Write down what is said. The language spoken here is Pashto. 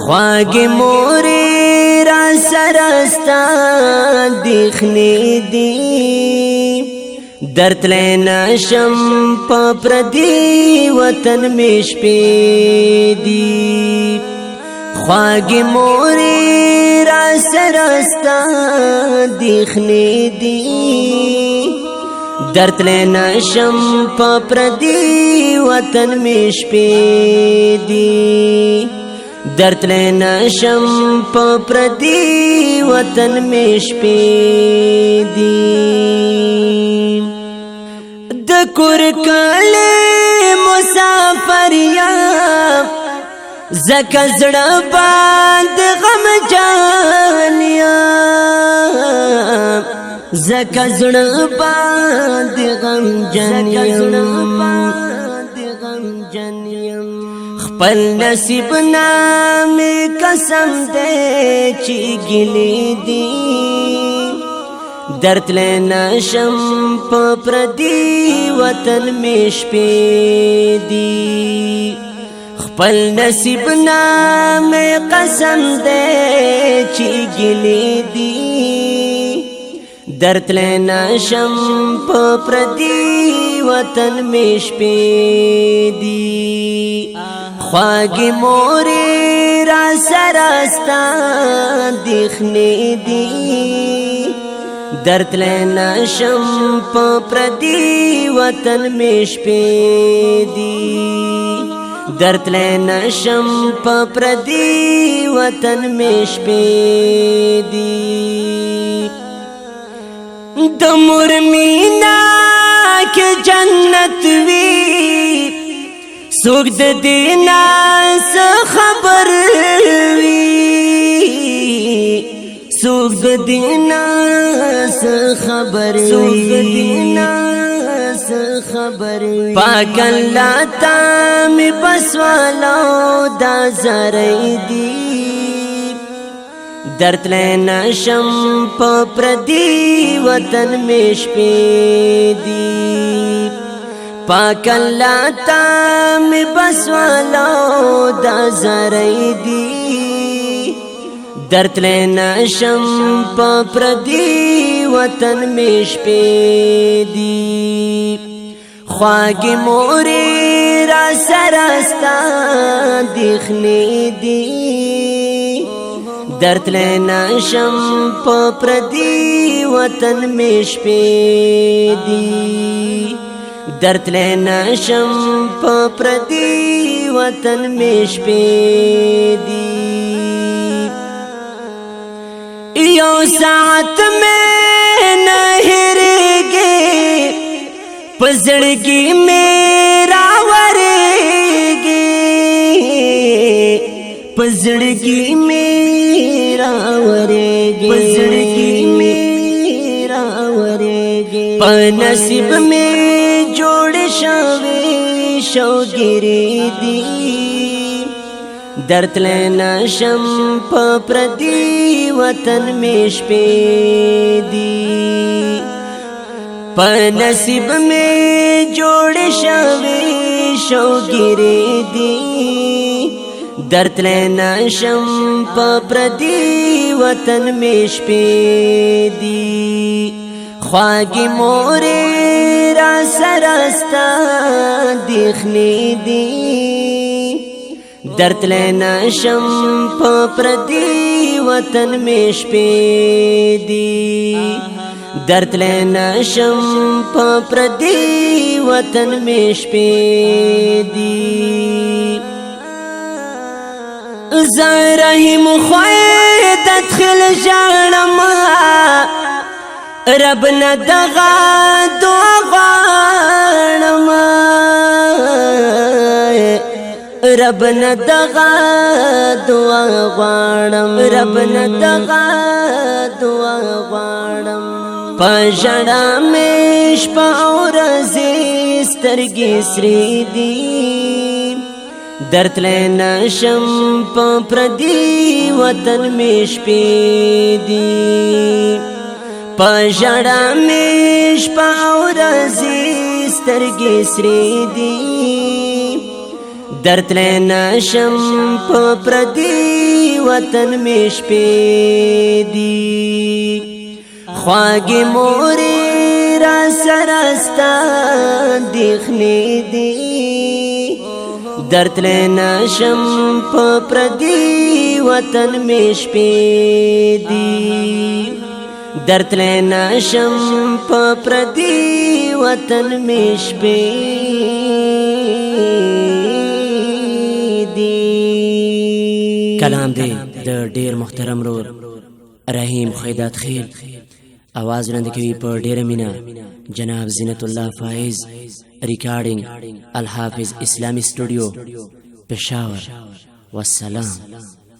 خواږه مورې را سره ستا دیخنې دي درتلی نشم په پردي وطن مې شپې دي خواږه مورې را سره ستا دیخنې دي درتلی نشم په پردي وطن مې شپې دي درتلی نشم په پردي وطن مې شپې دي د کور کلی مسافر یم زکه زړه باندې غم جان یم زکه زړه باندې غم جان یم خپل نصیب نامې قسم دې چې ګلې دي درتلی نشم په پردي وطن مې شپې دي خپل نصیب نامې قسم دې چې ګلې دي درتلی نشم په پردي وطن مې شپې دي خواږه مورې را سره ستا دیخنې دي درتلی نشم په پردي وطن مې شپې دي درتلی نشم په پردي وطن مې شپې دي د مور مینا کې جنت وی سوک د دینا څه خبر وی سوک د دینا څه خبر وی پاک الله تا می بسوالو دا زری دی درتلی نشم په پردي وطن مې شپې دي پاک الله تا می بسوالو دا زری دی درتلی نشم په پردي وطن مې شپې دي خواږه مورې را سره ستا دیخنې دي درتلی نشم په پردي وطن مې شپې دي درتلی نشم په پردي وطن مې شپې دي یو ساعت مې نه هېرېږي په زړګي مې راورېږي په زړګي مې راورېږي په نصیب مې جوړ شوې شوګیرې دي درتلی نشم په پردي وطن مې شپې دي په نصیب مې جوړ شوې شوګیرې دي درتلی نشم په پردي وطن مې شپې دي خواږه مورې را سره ستا دیخنې دي درتلی نشم په پردي وطن مې شپې دي درتلی نشم په پردي وطن مې شپې دي زرهم خوی ددخل جانم رب ندغا دعا غانم رب ندغا دعا غانم رب ندغا دعا غانم پژړا مې شپه ورځې سترګې سرې دي درتلی نشم په پردي وطن مې شپې دي پژړا میش پاورزي سترګې سری دي درد نشم په پردي وطن میش پېدي خواږه مورې را سرستا دیخني دي درد نشم په پردي وطن میش پېدي درد نشم په پردي وطن میش پېدي کلام دی د ډیر محترم رور رحیم خیدات خیل आवाज وړاندې کوي په ډیره مینا جناب زینت الله فائز ریکارډینګ الحافظ اسلامی سټوډیو پېښور والسلام